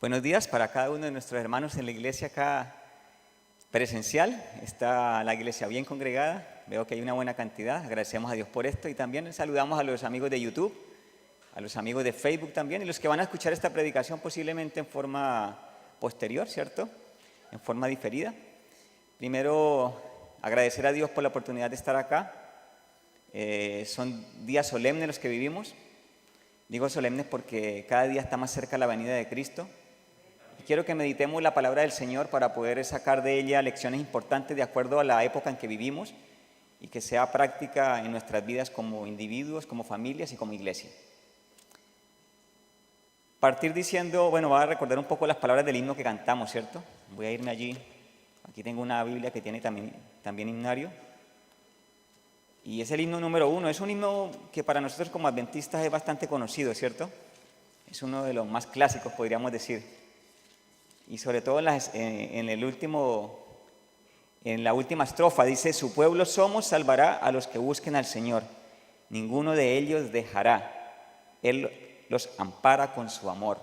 Buenos días para cada uno de nuestros hermanos en la iglesia acá presencial. Está la iglesia bien congregada, veo que hay una buena cantidad, agradecemos a Dios por esto y también saludamos a los amigos de YouTube, a los amigos de Facebook también y los que van a escuchar esta predicación posiblemente en forma posterior, ¿cierto? En forma diferida. Primero, agradecer a Dios por la oportunidad de estar acá. Son días solemnes los que vivimos. Digo solemnes porque cada día está más cerca la venida de Cristo. Quiero que meditemos la palabra del Señor para poder sacar de ella lecciones importantes de acuerdo a la época en que vivimos y que sea práctica en nuestras vidas como individuos, como familias y como iglesia. Partir diciendo, bueno, voy a recordar un poco las palabras del himno que cantamos, ¿cierto? Voy a irme allí. Aquí tengo una Biblia que tiene también himnario. Y es el himno número 1. Es un himno que para nosotros como adventistas es bastante conocido, ¿cierto? Es uno de los más clásicos, podríamos decir. Y sobre todo en la última estrofa dice: su pueblo somos, salvará a los que busquen al Señor. Ninguno de ellos dejará. Él los ampara con su amor.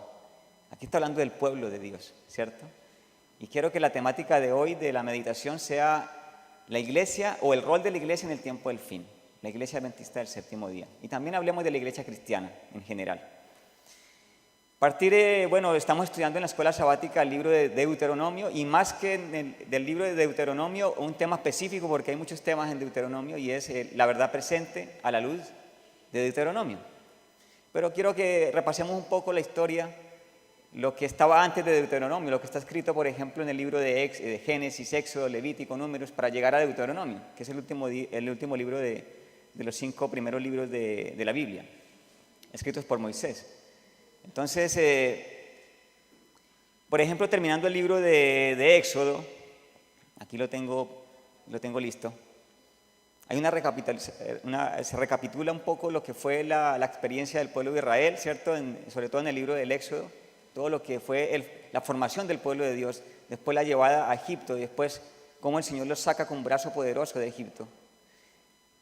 Aquí está hablando del pueblo de Dios, ¿cierto? Y quiero que la temática de hoy de la meditación sea la iglesia o el rol de la iglesia en el tiempo del fin. La iglesia adventista del séptimo día. Y también hablemos de la iglesia cristiana en general. Estamos estudiando en la escuela sabática el libro de Deuteronomio y más que del libro de Deuteronomio, un tema específico porque hay muchos temas en Deuteronomio y es la verdad presente a la luz de Deuteronomio. Pero quiero que repasemos un poco la historia, lo que estaba antes de Deuteronomio, lo que está escrito, por ejemplo, en el libro de Génesis, Éxodo, Levítico, Números, para llegar a Deuteronomio, que es el último libro de los 5 primeros libros de la Biblia, escritos por Moisés. Entonces, por ejemplo, terminando el libro de Éxodo, aquí lo tengo listo, hay se recapitula un poco lo que fue la experiencia del pueblo de Israel, ¿cierto? Sobre todo en el libro del Éxodo, todo lo que fue la formación del pueblo de Dios, después la llevada a Egipto y después cómo el Señor los saca con un brazo poderoso de Egipto.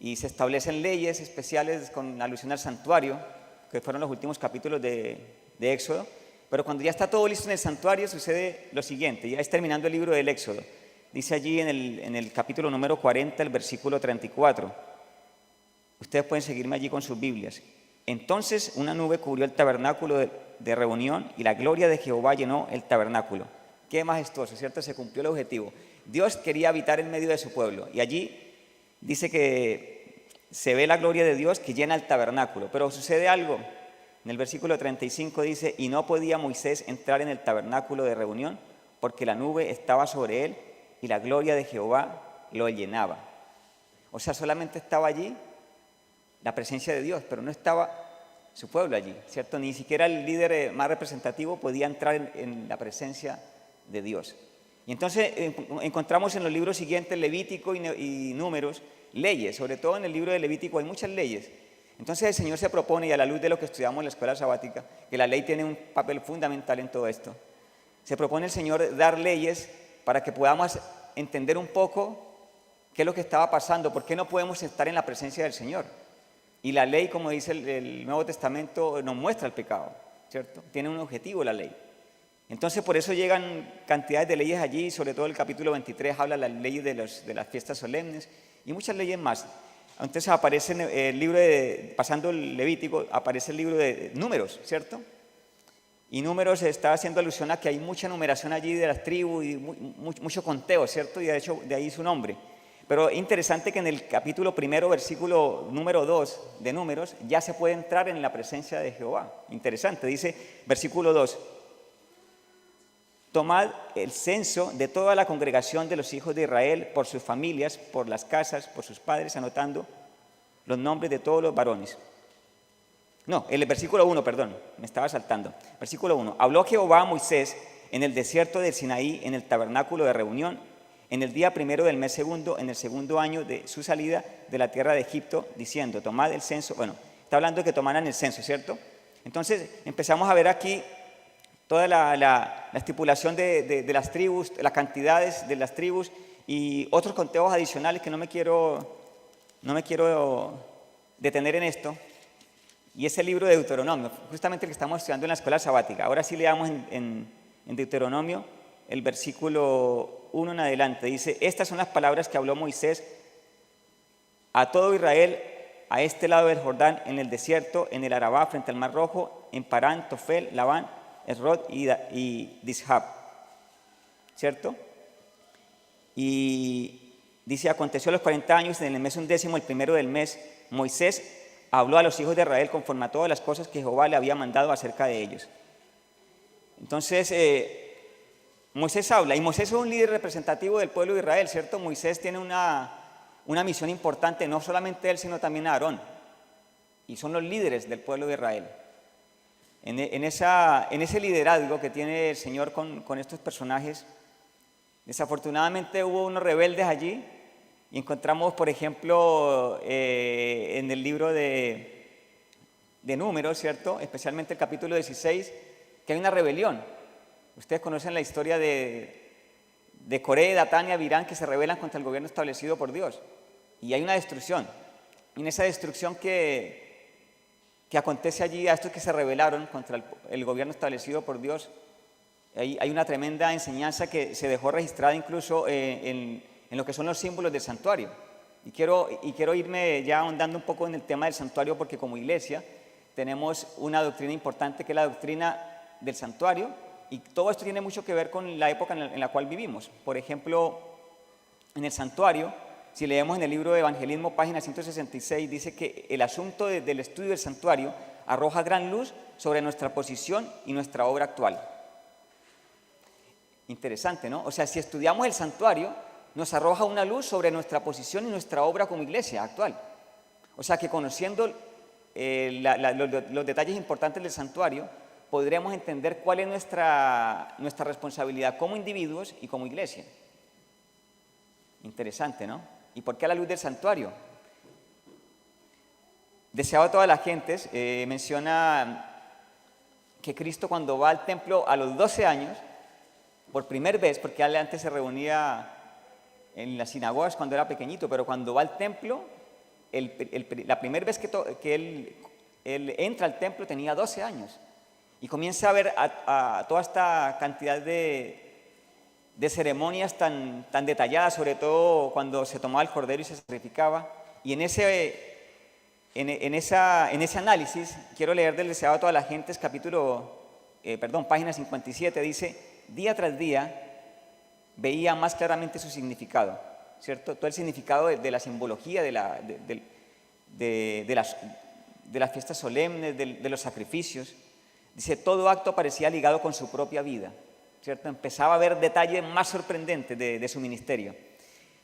Y se establecen leyes especiales con alusión al santuario, que fueron los últimos capítulos de Éxodo, pero cuando ya está todo listo en el santuario sucede lo siguiente, ya es terminando el libro del Éxodo, dice allí en el capítulo número 40, el versículo 34, ustedes pueden seguirme allí con sus Biblias. Entonces una nube cubrió el tabernáculo de reunión y la gloria de Jehová llenó el tabernáculo. Qué majestuoso, ¿cierto? Se cumplió el objetivo. Dios quería habitar en medio de su pueblo y allí dice que se ve la gloria de Dios que llena el tabernáculo, pero sucede algo. En el versículo 35 dice: y no podía Moisés entrar en el tabernáculo de reunión porque la nube estaba sobre él y la gloria de Jehová lo llenaba. O sea, solamente estaba allí la presencia de Dios, pero no estaba su pueblo allí, ¿cierto? Ni siquiera el líder más representativo podía entrar en la presencia de Dios. Y entonces encontramos en los libros siguientes, Levítico y Números, leyes, sobre todo en el libro de Levítico hay muchas leyes. Entonces el Señor se propone, y a la luz de lo que estudiamos en la escuela sabática, que la ley tiene un papel fundamental en todo esto, se propone el Señor dar leyes para que podamos entender un poco qué es lo que estaba pasando, por qué no podemos estar en la presencia del Señor. Y la ley, como dice el Nuevo Testamento, nos muestra el pecado, ¿cierto? Tiene un objetivo la ley. Entonces por eso llegan cantidades de leyes allí, sobre todo el capítulo 23 habla de las leyes de las fiestas solemnes y muchas leyes más. Entonces aparece en el libro pasando el Levítico, aparece el libro de Números, ¿cierto? Y Números está haciendo alusión a que hay mucha numeración allí de las tribus y mucho conteo, ¿cierto? Y de hecho de ahí su nombre. Pero es interesante que en el capítulo 1, versículo número 2 de Números, ya se puede entrar en la presencia de Jehová. Interesante, dice versículo 2. Tomad el censo de toda la congregación de los hijos de Israel por sus familias, por las casas, por sus padres, anotando los nombres de todos los varones. No, el versículo 1, perdón, me estaba saltando. Versículo 1. Habló Jehová a Moisés en el desierto del Sinaí, en el tabernáculo de reunión, en el día 1 del mes 2, en el 2.º año de su salida de la tierra de Egipto, diciendo: tomad el censo. Bueno, está hablando de que tomaran el censo, ¿cierto? Entonces empezamos a ver aquí toda la estipulación de las tribus, las cantidades de las tribus y otros conteos adicionales que no me quiero detener en esto. Y es el libro de Deuteronomio, justamente el que estamos estudiando en la escuela sabática. Ahora sí leamos en en Deuteronomio, el versículo 1 en adelante. Dice, estas son las palabras que habló Moisés a todo Israel a este lado del Jordán, en el desierto, en el Arabá, frente al Mar Rojo, en Parán, Tofel, Labán, Esrod y Dishab. ¿Cierto? Y dice, aconteció a los 40 años, en el mes 11, el primero del mes, Moisés habló a los hijos de Israel conforme a todas las cosas que Jehová le había mandado acerca de ellos. Entonces, Moisés habla, y Moisés es un líder representativo del pueblo de Israel, ¿cierto? Moisés tiene una misión importante, no solamente él, sino también Aarón, y son los líderes del pueblo de Israel. En ese liderazgo que tiene el Señor con estos personajes, desafortunadamente hubo unos rebeldes allí, y encontramos, por ejemplo, en el libro de Números, ¿cierto? Especialmente el capítulo 16, que hay una rebelión. Ustedes conocen la historia de Coré, Datán y Abirán, que se rebelan contra el gobierno establecido por Dios. Y hay una destrucción. Y en esa destrucción que acontece allí a estos que se rebelaron contra el gobierno establecido por Dios, hay una tremenda enseñanza que se dejó registrada incluso en lo que son los símbolos del santuario. Y quiero irme ya ahondando un poco en el tema del santuario, porque como iglesia tenemos una doctrina importante que es la doctrina del santuario, y todo esto tiene mucho que ver con la época en la cual vivimos. Por ejemplo, en el santuario, si leemos en el libro de Evangelismo, página 166, dice que el asunto del estudio del santuario arroja gran luz sobre nuestra posición y nuestra obra actual. Interesante, ¿no? O sea, si estudiamos el santuario, nos arroja una luz sobre nuestra posición y nuestra obra como iglesia actual. O sea, que conociendo los detalles importantes del santuario, podremos entender cuál es nuestra responsabilidad como individuos y como iglesia. Interesante, ¿no? ¿Y por qué a la luz del santuario? Deseado a todas las gentes, menciona que Cristo, cuando va al templo a los 12 años, por primera vez, porque él antes se reunía en las sinagogas cuando era pequeñito, pero cuando va al templo, la primera vez que él entra al templo tenía 12 años. Y comienza a ver a toda esta cantidad de ceremonias tan detalladas, sobre todo cuando se tomaba el cordero y se sacrificaba. Y en ese análisis, quiero leer del Deseado a todas las gentes, página 57, dice, día tras día veía más claramente su significado, ¿cierto? Todo el significado de la simbología, de las fiestas solemnes, de los sacrificios. Dice, todo acto parecía ligado con su propia vida, ¿cierto? Empezaba a ver detalles más sorprendentes de su ministerio.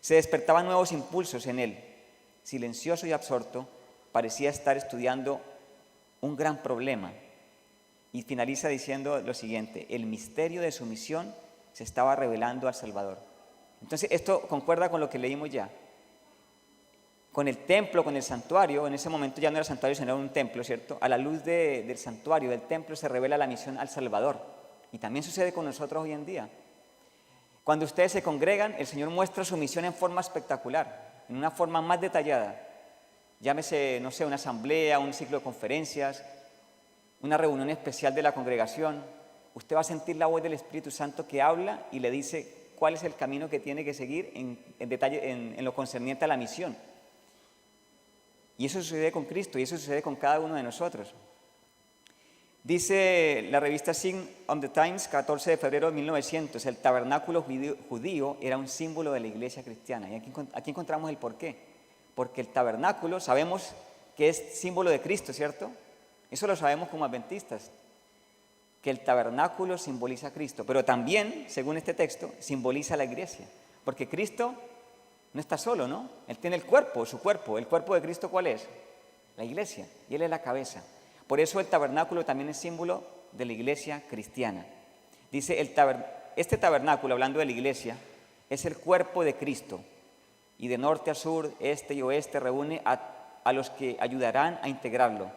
Se despertaban nuevos impulsos en él. Silencioso y absorto, parecía estar estudiando un gran problema. Y finaliza diciendo lo siguiente, el misterio de su misión se estaba revelando al Salvador. Entonces, esto concuerda con lo que leímos ya. Con el templo, con el santuario, en ese momento ya no era santuario, sino un templo, ¿cierto? A la luz del santuario, del templo, se revela la misión al Salvador. Y también sucede con nosotros hoy en día. Cuando ustedes se congregan, el Señor muestra su misión en forma espectacular, en una forma más detallada. Llámese, no sé, una asamblea, un ciclo de conferencias, una reunión especial de la congregación. Usted va a sentir la voz del Espíritu Santo que habla y le dice cuál es el camino que tiene que seguir en detalle, en lo concerniente a la misión. Y eso sucede con Cristo y eso sucede con cada uno de nosotros. Dice la revista Sign of the Times, 14 de febrero de 1900, el tabernáculo judío era un símbolo de la iglesia cristiana. Y aquí encontramos el porqué. Porque el tabernáculo sabemos que es símbolo de Cristo, ¿cierto? Eso lo sabemos como adventistas, que el tabernáculo simboliza a Cristo, pero también, según este texto, simboliza a la iglesia. Porque Cristo no está solo, ¿no? Él tiene el cuerpo, su cuerpo. ¿El cuerpo de Cristo cuál es? La iglesia, y Él es la cabeza. Por eso el tabernáculo también es símbolo de la iglesia cristiana. Dice, este tabernáculo, hablando de la iglesia, es el cuerpo de Cristo. Y de norte a sur, este y oeste, reúne a los que ayudarán a integrarlo.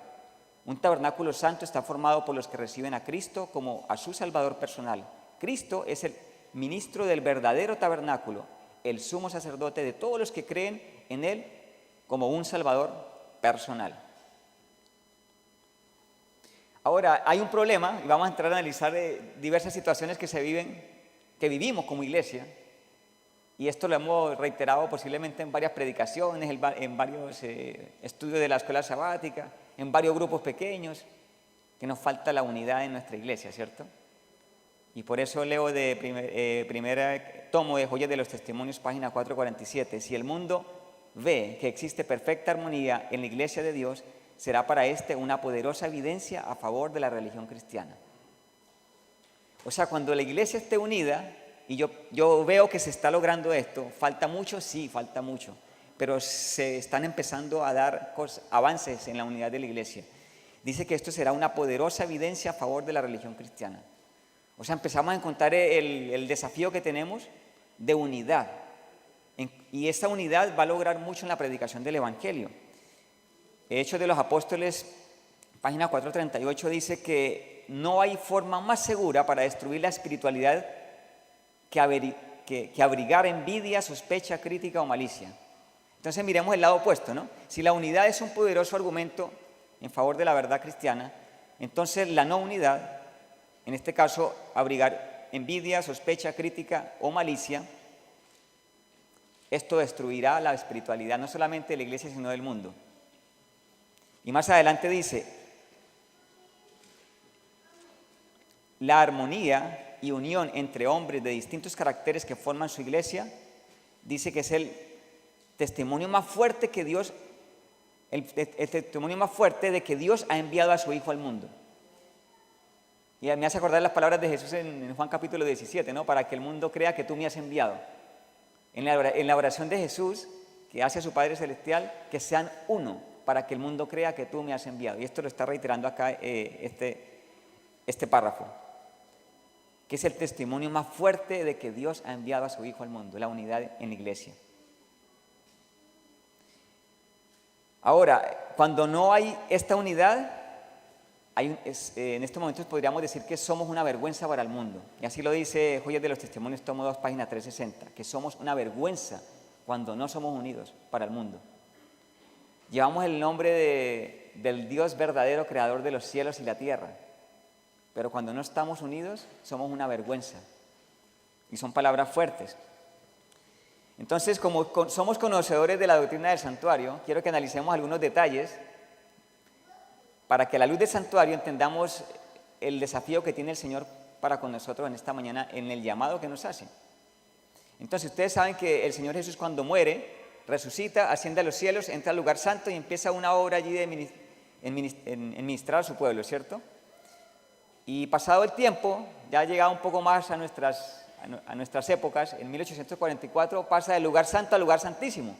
Un tabernáculo santo está formado por los que reciben a Cristo como a su Salvador personal. Cristo es el ministro del verdadero tabernáculo, el sumo sacerdote de todos los que creen en Él como un Salvador personal. Ahora, hay un problema, y vamos a entrar a analizar diversas situaciones que vivimos como iglesia, y esto lo hemos reiterado posiblemente en varias predicaciones, en varios estudios de la escuela sabática, en varios grupos pequeños, que nos falta la unidad en nuestra iglesia, ¿cierto? Y por eso leo de primer tomo de Joyas de los Testimonios, página 447. Si el mundo ve que existe perfecta armonía en la iglesia de Dios, será para éste una poderosa evidencia a favor de la religión cristiana. O sea, cuando la iglesia esté unida, y yo veo que se está logrando esto, ¿falta mucho? Sí, falta mucho, pero se están empezando a dar avances en la unidad de la iglesia. Dice que esto será una poderosa evidencia a favor de la religión cristiana. O sea, empezamos a encontrar el desafío que tenemos de unidad, y esta unidad va a lograr mucho en la predicación del Evangelio. Hechos de los Apóstoles, página 438, dice que no hay forma más segura para destruir la espiritualidad que abrigar envidia, sospecha, crítica o malicia. Entonces miremos el lado opuesto, ¿no? Si la unidad es un poderoso argumento en favor de la verdad cristiana, entonces la no unidad, en este caso abrigar envidia, sospecha, crítica o malicia, esto destruirá la espiritualidad no solamente de la iglesia sino del mundo. Y más adelante dice, la armonía y unión entre hombres de distintos caracteres que forman su iglesia, dice que es el testimonio más fuerte que Dios, el testimonio más fuerte de que Dios ha enviado a su Hijo al mundo. Y me hace acordar las palabras de Jesús en Juan capítulo 17, ¿no? Para que el mundo crea que tú me has enviado. En la oración de Jesús, que hace a su Padre Celestial, que sean uno, para que el mundo crea que tú me has enviado. Y esto lo está reiterando acá este párrafo, que es el testimonio más fuerte de que Dios ha enviado a su Hijo al mundo, la unidad en la iglesia. Ahora, cuando no hay esta unidad, en estos momentos podríamos decir que somos una vergüenza para el mundo. Y así lo dice Joyas de los Testimonios, tomo 2, página 360, que somos una vergüenza cuando no somos unidos para el mundo. Llevamos el nombre del Dios verdadero, creador de los cielos y la tierra, pero cuando no estamos unidos somos una vergüenza, y son palabras fuertes. Entonces, como somos conocedores de la doctrina del santuario, quiero que analicemos algunos detalles para que a la luz del santuario entendamos el desafío que tiene el Señor para con nosotros en esta mañana, en el llamado que nos hace. Entonces, ustedes saben que el Señor Jesús, cuando muere, resucita, asciende a los cielos, entra al lugar santo y empieza una obra allí en ministrar a su pueblo, ¿cierto? Y pasado el tiempo, ya ha llegado un poco más a nuestras épocas, en 1844 pasa del lugar santo al lugar santísimo.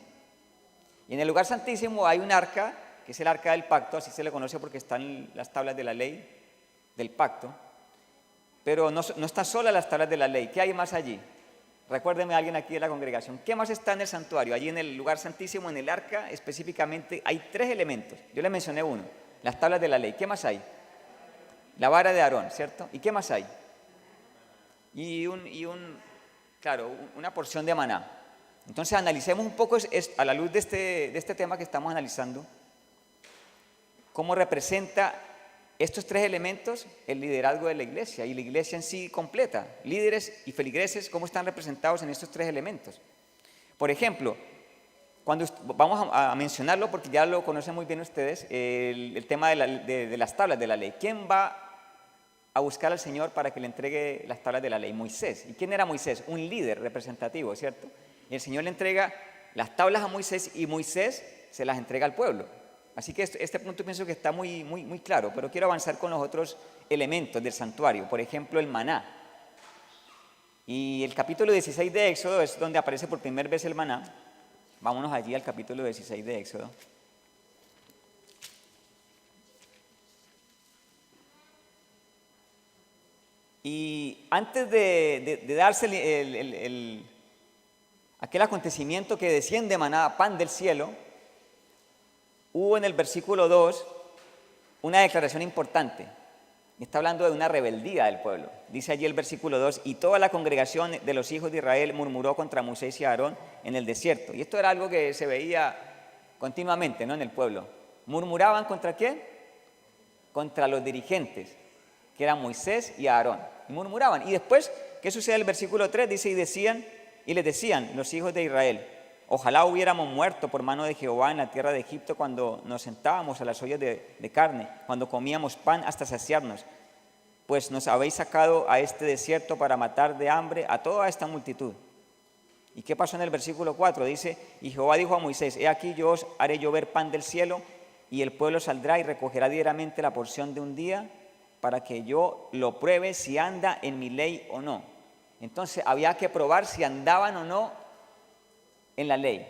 Y en el lugar santísimo hay un arca, que es el arca del pacto, así se le conoce porque están las tablas de la ley del pacto, pero no están solas las tablas de la ley. ¿Qué hay más allí? Recuérdeme a alguien aquí de la congregación. ¿Qué más está en el santuario? Allí en el lugar santísimo, en el arca específicamente, hay 3 elementos. Yo le mencioné uno, las tablas de la ley. ¿Qué más hay? La vara de Aarón, ¿cierto? ¿Y qué más hay? Claro, una porción de maná. Entonces analicemos un poco a la luz de este tema que estamos analizando, cómo representa estos 3 elementos el liderazgo de la iglesia y la iglesia en sí completa. Líderes y feligreses, ¿cómo están representados en estos 3 elementos? Por ejemplo, vamos a mencionarlo porque ya lo conocen muy bien ustedes, el tema de las tablas de la ley. ¿Quién va a buscar al Señor para que le entregue las tablas de la ley? Moisés. ¿Y quién era Moisés? Un líder representativo, ¿cierto? Y el Señor le entrega las tablas a Moisés y Moisés se las entrega al pueblo. Así que este punto pienso que está muy, muy, muy claro, pero quiero avanzar con los otros elementos del santuario. Por ejemplo, el maná. Y el capítulo 16 de Éxodo es donde aparece por primera vez el maná. Vámonos allí al capítulo 16 de Éxodo. Y antes de darse aquel acontecimiento que desciende maná, pan del cielo, hubo en el versículo 2 una declaración importante. Está hablando de una rebeldía del pueblo. Dice allí el versículo 2, y toda la congregación de los hijos de Israel murmuró contra Moisés y Aarón en el desierto. Y esto era algo que se veía continuamente, ¿no?, en el pueblo. ¿Murmuraban contra quién? contra los dirigentes, que eran Moisés y Aarón, y murmuraban. Y después, ¿qué sucede en el versículo 3? Dice, y les decían los hijos de Israel, ojalá hubiéramos muerto por mano de Jehová en la tierra de Egipto cuando nos sentábamos a las ollas de carne, cuando comíamos pan hasta saciarnos, pues nos habéis sacado a este desierto para matar de hambre a toda esta multitud. ¿Y qué pasó en el versículo 4? Dice, y Jehová dijo a Moisés, he aquí yo os haré llover pan del cielo, y el pueblo saldrá y recogerá diariamente la porción de un día, para que yo lo pruebe si anda en mi ley o no. Entonces había que probar si andaban o no en la ley.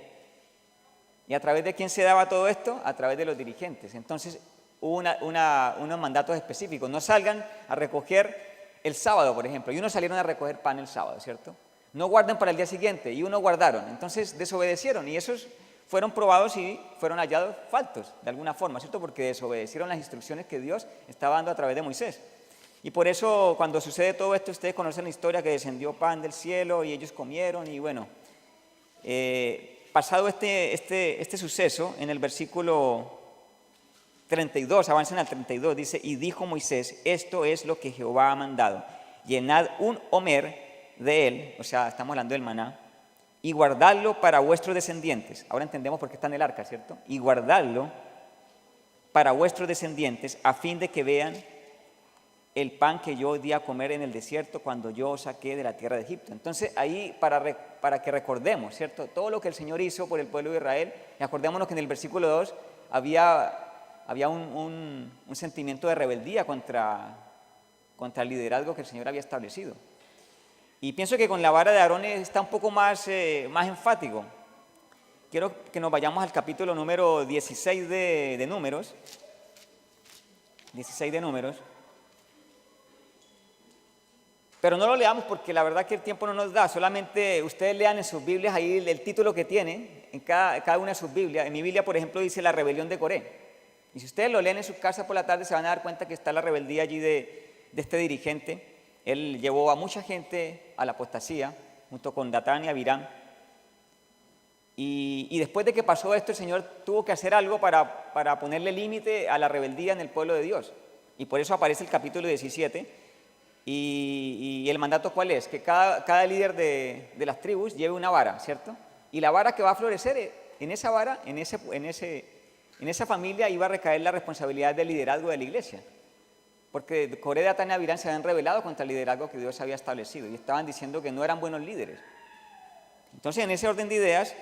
¿Y a través de quién se daba todo esto? A través de los dirigentes. Entonces hubo unos mandatos específicos. No salgan a recoger el sábado, por ejemplo. Y unos salieron a recoger pan el sábado, ¿cierto? No guarden para el día siguiente. Y unos guardaron. Entonces desobedecieron. Y esos fueron probados y fueron hallados faltos, de alguna forma, ¿cierto? Porque desobedecieron las instrucciones que Dios estaba dando a través de Moisés. Y por eso, cuando sucede todo esto, ustedes conocen la historia que descendió pan del cielo y ellos comieron. Y bueno, pasado este suceso, en el versículo 32, avancen al 32, dice, y dijo Moisés, esto es lo que Jehová ha mandado, llenad un homer de él, o sea, estamos hablando del maná, y guardadlo para vuestros descendientes. Ahora entendemos por qué está en el arca, ¿cierto? Y guardadlo para vuestros descendientes, a fin de que vean el pan que yo di a comer en el desierto cuando yo os saqué de la tierra de Egipto. Entonces ahí para que recordemos, ¿cierto? Todo lo que el Señor hizo por el pueblo de Israel, y acordémonos que en el versículo 2 había un sentimiento de rebeldía contra el liderazgo que el Señor había establecido. Y pienso que con la vara de Aarón está un poco más enfático. Quiero que nos vayamos al capítulo número 16 de Números. 16 de Números. Pero no lo leamos porque la verdad que el tiempo no nos da. Solamente ustedes lean en sus Biblias ahí el título que tiene, en cada una de sus Biblias. En mi Biblia, por ejemplo, dice la rebelión de Coré. Y si ustedes lo leen en su casa por la tarde, se van a dar cuenta que está la rebeldía allí de este dirigente. Él llevó a mucha gente a la apostasía, junto con Datán y Abiram. Y después de que pasó esto, el Señor tuvo que hacer algo para ponerle límite a la rebeldía en el pueblo de Dios. Y por eso aparece el capítulo 17. Y el mandato, ¿cuál es? Que cada líder de las tribus lleve una vara, ¿cierto? Y la vara que va a florecer, en esa vara, en esa familia iba a recaer la responsabilidad del liderazgo de la iglesia. Porque Coré, Datán y Abiram se habían rebelado contra el liderazgo que Dios había establecido y estaban diciendo que no eran buenos líderes. Entonces, en ese orden de ideas,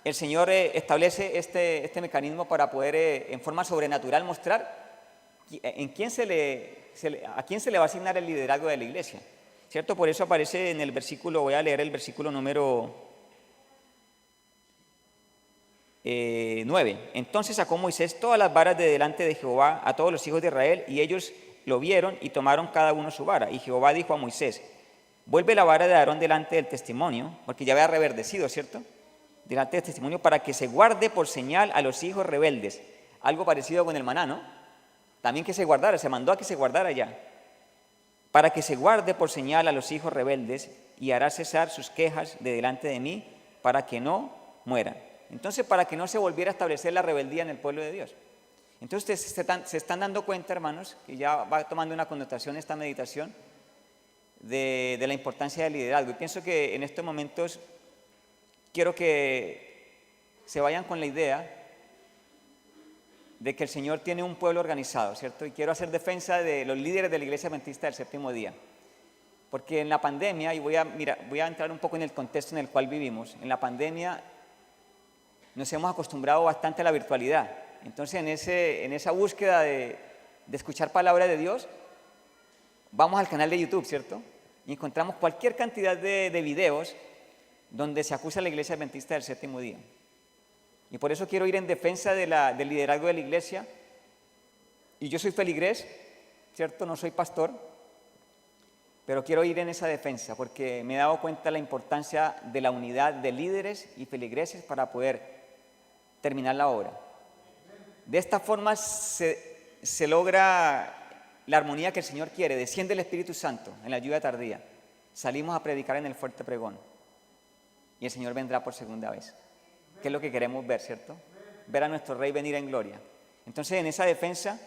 el Señor establece este mecanismo para poder, en forma sobrenatural, mostrar a quién se le va a asignar el liderazgo de la iglesia. ¿Cierto? Por eso aparece en el versículo, voy a leer el versículo número 9. Entonces sacó Moisés todas las varas de delante de Jehová a todos los hijos de Israel, y ellos lo vieron y tomaron cada uno su vara. Y Jehová dijo a Moisés, vuelve la vara de Aarón delante del testimonio, porque ya había reverdecido, ¿cierto? Delante del testimonio, para que se guarde por señal a los hijos rebeldes. Algo parecido con el maná, ¿no? También que se guardara, se mandó a que se guardara ya. Para que se guarde por señal a los hijos rebeldes, y hará cesar sus quejas de delante de mí, para que no mueran. Entonces, para que no se volviera a establecer la rebeldía en el pueblo de Dios. Entonces, se están dando cuenta, hermanos, que ya va tomando una connotación esta meditación de la importancia del liderazgo. Y pienso que en estos momentos quiero que se vayan con la idea de que el Señor tiene un pueblo organizado, ¿cierto? Y quiero hacer defensa de los líderes de la Iglesia Adventista del Séptimo Día. Porque en la pandemia, y voy a entrar un poco en el contexto en el cual vivimos, en la pandemia nos hemos acostumbrado bastante a la virtualidad. Entonces, en esa búsqueda de escuchar palabra de Dios, vamos al canal de YouTube, ¿cierto? Y encontramos cualquier cantidad de videos donde se acusa a la Iglesia Adventista del Séptimo Día. Y por eso quiero ir en defensa del liderazgo de la iglesia. Y yo soy feligrés, ¿cierto? No soy pastor, pero quiero ir en esa defensa porque me he dado cuenta de la importancia de la unidad de líderes y feligreses para poder terminar la obra. De esta forma se logra la armonía que el Señor quiere. Desciende el Espíritu Santo en la lluvia tardía. Salimos a predicar en el fuerte pregón. Y el Señor vendrá por segunda vez. ¿Qué es lo que queremos ver, cierto? Ver a nuestro Rey venir en gloria. Entonces, en esa defensa,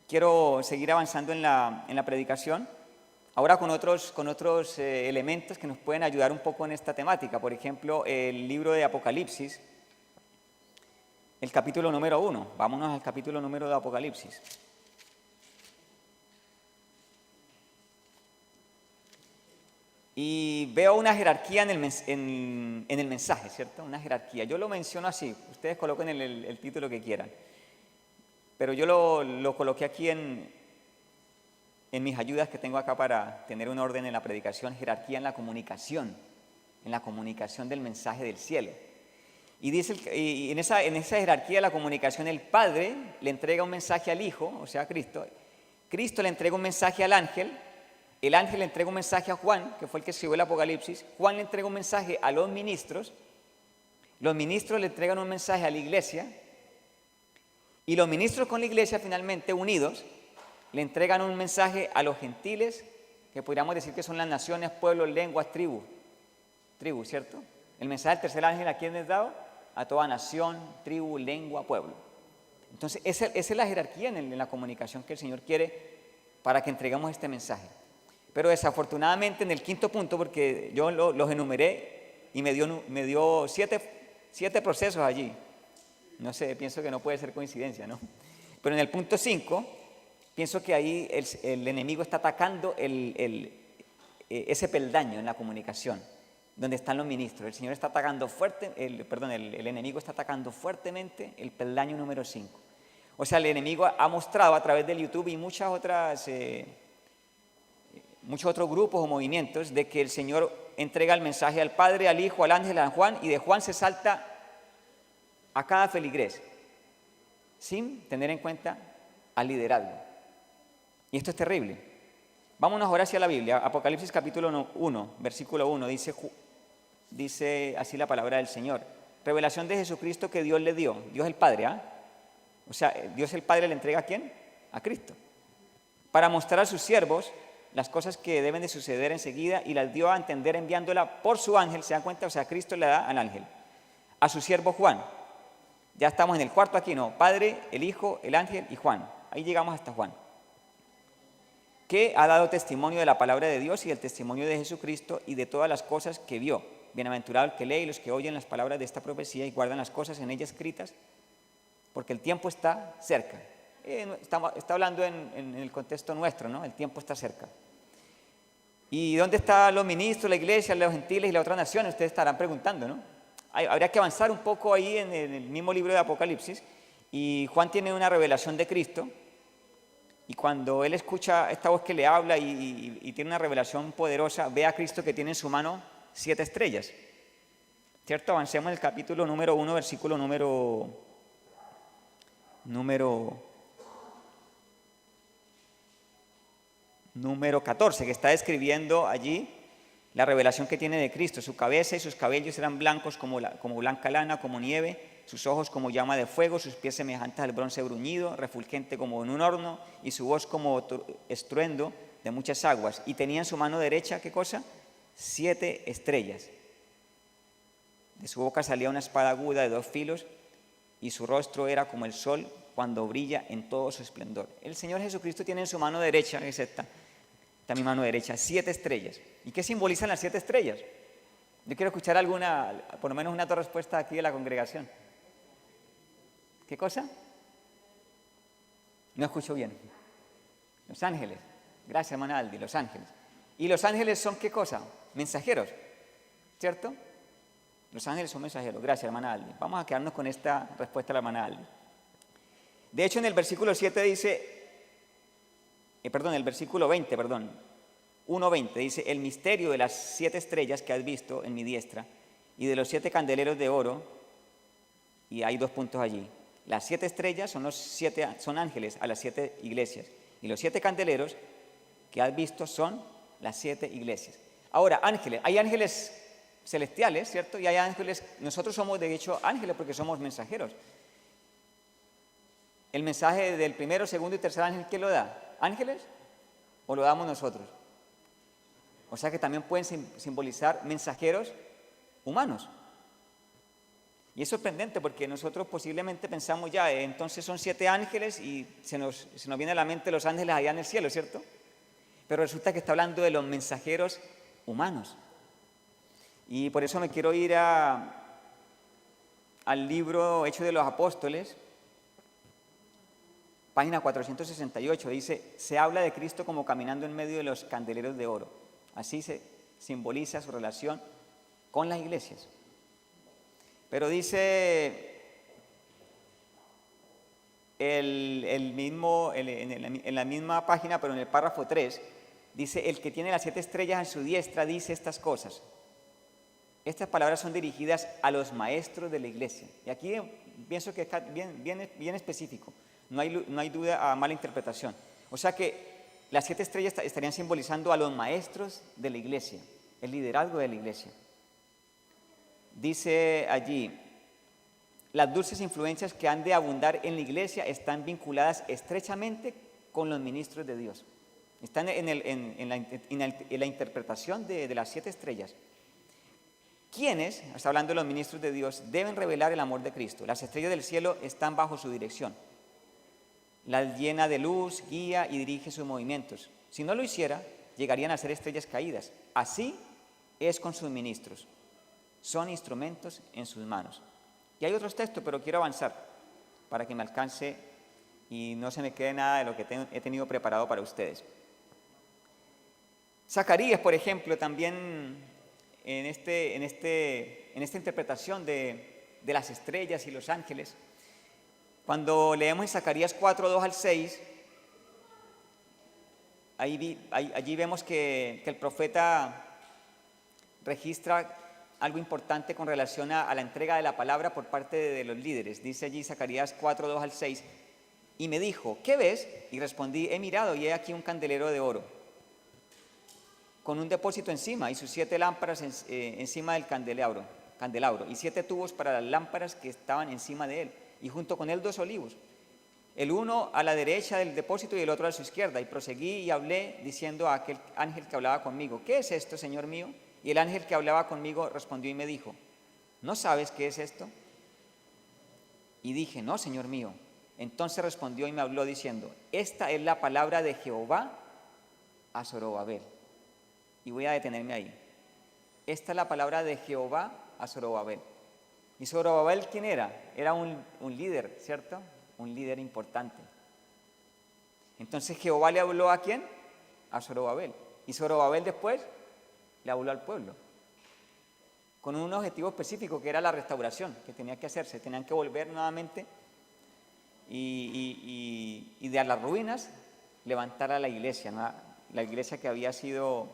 quiero seguir avanzando en la predicación, ahora con otros elementos que nos pueden ayudar un poco en esta temática. Por ejemplo, el libro de Apocalipsis, el capítulo número 1. Vámonos al capítulo número de Apocalipsis. Y veo una jerarquía en el mensaje, ¿cierto? Una jerarquía. Yo lo menciono así, ustedes coloquen el título que quieran. Pero yo lo coloqué aquí en mis ayudas que tengo acá para tener un orden en la predicación, jerarquía en la comunicación del mensaje del cielo. Y dice, y en esa jerarquía de la comunicación, el Padre le entrega un mensaje al Hijo, o sea, a Cristo. Cristo le entrega un mensaje al ángel. El ángel le entrega un mensaje a Juan, que fue el que escribió el Apocalipsis. Juan le entrega un mensaje a los ministros. Los ministros le entregan un mensaje a la iglesia. Y los ministros con la iglesia, finalmente unidos, le entregan un mensaje a los gentiles, que podríamos decir que son las naciones, pueblos, lenguas, tribus, ¿cierto? El mensaje del tercer ángel, ¿a quién es dado? A toda nación, tribu, lengua, pueblo. Entonces, esa es la jerarquía en la comunicación que el Señor quiere para que entreguemos este mensaje. Pero desafortunadamente en el quinto punto, porque yo los enumeré y me dio siete procesos allí. No sé, pienso que no puede ser coincidencia, ¿no? Pero en el punto 5, pienso que ahí el enemigo está atacando ese peldaño en la comunicación, donde están los ministros. El Señor está atacando el enemigo está atacando fuertemente el peldaño número 5. O sea, el enemigo ha mostrado a través del YouTube y muchos otros grupos o movimientos de que el Señor entrega el mensaje al Padre, al Hijo, al ángel, a Juan, y de Juan se salta a cada feligrés, sin tener en cuenta al liderazgo. Y esto es terrible. Vámonos ahora hacia la Biblia. Apocalipsis capítulo 1, versículo 1, dice así la palabra del Señor. Revelación de Jesucristo que Dios le dio. Dios el Padre, ¿ah? O sea, Dios el Padre le entrega ¿a quién? A Cristo. Para mostrar a sus siervos las cosas que deben de suceder enseguida, y las dio a entender enviándola por su ángel. ¿Se dan cuenta? O sea, Cristo le da al ángel. A su siervo Juan. Ya estamos en el cuarto aquí, ¿no? Padre, el Hijo, el ángel y Juan. Ahí llegamos hasta Juan. Que ha dado testimonio de la palabra de Dios y del testimonio de Jesucristo y de todas las cosas que vio. Bienaventurado el que lee y los que oyen las palabras de esta profecía y guardan las cosas en ella escritas, porque el tiempo está cerca. Está hablando en el contexto nuestro, ¿no? El tiempo está cerca. ¿Y dónde están los ministros, la iglesia, los gentiles y las otras naciones? Ustedes estarán preguntando, ¿no? Habría que avanzar un poco ahí en el mismo libro de Apocalipsis. Y Juan tiene una revelación de Cristo. Y cuando él escucha esta voz que le habla y tiene una revelación poderosa, ve a Cristo que tiene en su mano 7 estrellas. ¿Cierto? Avancemos en el capítulo número 1, versículo número 14, que está describiendo allí la revelación que tiene de Cristo. Su cabeza y sus cabellos eran blancos como blanca lana, como nieve, sus ojos como llama de fuego, sus pies semejantes al bronce bruñido, refulgente como en un horno, y su voz como estruendo de muchas aguas. Y tenía en su mano derecha, ¿qué cosa? 7 estrellas. De su boca salía una espada aguda de 2 filos, y su rostro era como el sol cuando brilla en todo su esplendor. El Señor Jesucristo tiene en su mano derecha, es esta mi mano derecha, 7 estrellas. ¿Y qué simbolizan las 7 estrellas? Yo quiero escuchar por lo menos una respuesta aquí de la congregación. ¿Qué cosa? No escucho bien. Los ángeles. Gracias, hermana Aldi, los ángeles. ¿Y los ángeles son qué cosa? Mensajeros, ¿cierto? Los ángeles son mensajeros. Gracias, hermana Aldi. Vamos a quedarnos con esta respuesta de la hermana Aldi. De hecho, en el versículo 7 dice, el versículo 20, 1:20, dice, el misterio de las 7 estrellas que has visto en mi diestra y de los 7 candeleros de oro, y hay 2 puntos allí. Las 7 estrellas son ángeles a las 7 iglesias, y los 7 candeleros que has visto son las 7 iglesias. Ahora, ángeles, hay ángeles celestiales, ¿cierto? Y hay ángeles, nosotros somos de hecho ángeles porque somos mensajeros. El mensaje del primero, segundo y tercer ángel, ¿quién lo da? ¿Ángeles o lo damos nosotros? O sea que también pueden simbolizar mensajeros humanos. Y es sorprendente porque nosotros posiblemente pensamos ya, entonces son 7 ángeles y se nos viene a la mente los ángeles allá en el cielo, ¿cierto? Pero resulta que está hablando de los mensajeros humanos. Y por eso me quiero ir al libro Hechos de los Apóstoles, página 468, dice, se habla de Cristo como caminando en medio de los candeleros de oro. Así se simboliza su relación con las iglesias. Pero dice en la misma página, pero en el párrafo 3, dice, el que tiene las 7 estrellas en su diestra dice estas cosas. Estas palabras son dirigidas a los maestros de la iglesia. Y aquí pienso que está bien específico. No hay duda a mala interpretación. O sea que las 7 estrellas estarían simbolizando a los maestros de la iglesia, el liderazgo de la iglesia. Dice allí, las dulces influencias que han de abundar en la iglesia están vinculadas estrechamente con los ministros de Dios. Están en la interpretación de las 7 estrellas. ¿Quiénes, está hablando de los ministros de Dios, deben revelar el amor de Cristo? Las estrellas del cielo están bajo su dirección. Las llena de luz, guía y dirige sus movimientos. Si no lo hiciera, llegarían a ser estrellas caídas. Así es con sus ministros. Son instrumentos en sus manos. Y hay otros textos, pero quiero avanzar para que me alcance y no se me quede nada de lo que he tenido preparado para ustedes. Zacarías, por ejemplo, también en esta interpretación de las estrellas y los ángeles, cuando leemos en Zacarías 4, 2 al 6, allí vemos que el profeta registra algo importante con relación a la entrega de la palabra por parte de los líderes. Dice allí Zacarías 4, 2 al 6, y me dijo, ¿qué ves? Y respondí, he mirado y he aquí un candelero de oro, con un depósito encima y sus 7 lámparas encima del candelabro, y 7 tubos para las lámparas que estaban encima de él, y junto con él 2 olivos, el uno a la derecha del depósito y el otro a su izquierda. Y proseguí y hablé diciendo a aquel ángel que hablaba conmigo, ¿qué es esto, Señor mío? Y el ángel que hablaba conmigo respondió y me dijo, ¿no sabes qué es esto? Y dije, no, Señor mío. Entonces respondió y me habló diciendo, esta es la palabra de Jehová a Zorobabel. Y voy a detenerme ahí. Esta es la palabra de Jehová a Zorobabel. ¿Y Zorobabel quién era? Era un líder, ¿cierto? Un líder importante. Entonces Jehová le habló ¿a quién? A Zorobabel. Y Zorobabel después le habló al pueblo, con un objetivo específico que era la restauración, que tenía que hacerse. Tenían que volver nuevamente y de las ruinas levantar a la iglesia, ¿no? La iglesia que había sido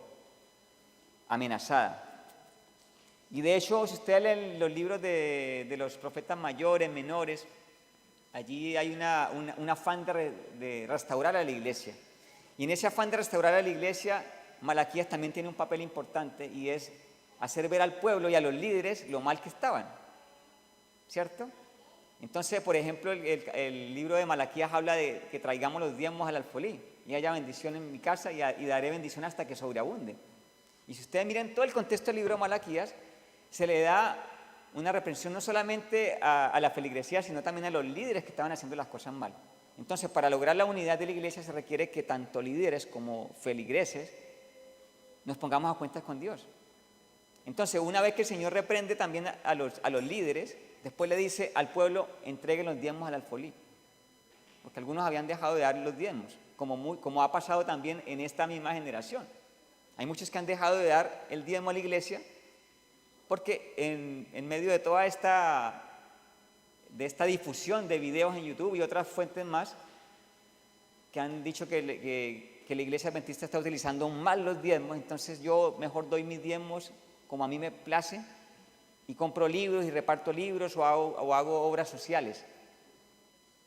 amenazada. Y de hecho, si usted lee los libros de los profetas mayores, menores, allí hay un afán de restaurar a la iglesia. Y en ese afán de restaurar a la iglesia, Malaquías también tiene un papel importante y es hacer ver al pueblo y a los líderes lo mal que estaban, ¿cierto? Entonces, por ejemplo, el libro de Malaquías habla de que traigamos los diezmos al alfolí y haya bendición en mi casa y daré bendición hasta que sobreabunde. Y si ustedes miran todo el contexto del libro de Malaquías, se le da una reprensión no solamente a la feligresía, sino también a los líderes que estaban haciendo las cosas mal. Entonces, para lograr la unidad de la iglesia se requiere que tanto líderes como feligreses nos pongamos a cuentas con Dios. Entonces, una vez que el Señor reprende también a los líderes, después le dice al pueblo, entreguen los diezmos al alfolí. Porque algunos habían dejado de dar los diezmos, como ha pasado también en esta misma generación. Hay muchos que han dejado de dar el diezmo a la iglesia porque en medio de toda esta difusión de videos en YouTube y otras fuentes más que han dicho que la iglesia adventista está utilizando mal los diezmos, entonces yo mejor doy mis diezmos como a mí me place y compro libros y reparto libros o hago obras sociales.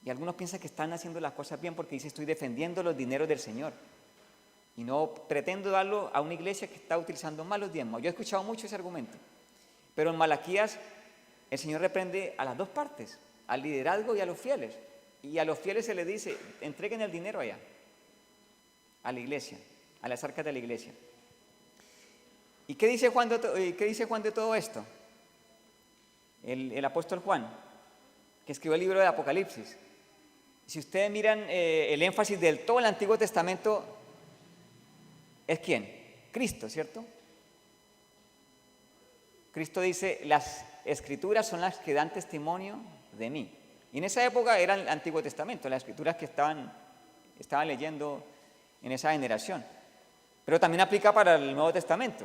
Y algunos piensan que están haciendo las cosas bien porque dicen estoy defendiendo los dineros del Señor y no pretendo darlo a una iglesia que está utilizando mal los diezmos. Yo he escuchado mucho ese argumento. Pero en Malaquías el Señor reprende a las dos partes, al liderazgo y a los fieles. Y a los fieles se les dice, entreguen el dinero allá, a la iglesia, a las arcas de la iglesia. ¿Y qué dice Juan de todo esto? el apóstol Juan, que escribió el libro de Apocalipsis. Si ustedes miran el énfasis del todo el Antiguo Testamento, ¿es quién? Cristo, ¿cierto? Cristo dice, las Escrituras son las que dan testimonio de mí. Y en esa época era el Antiguo Testamento, las Escrituras que estaban leyendo en esa generación. Pero también aplica para el Nuevo Testamento.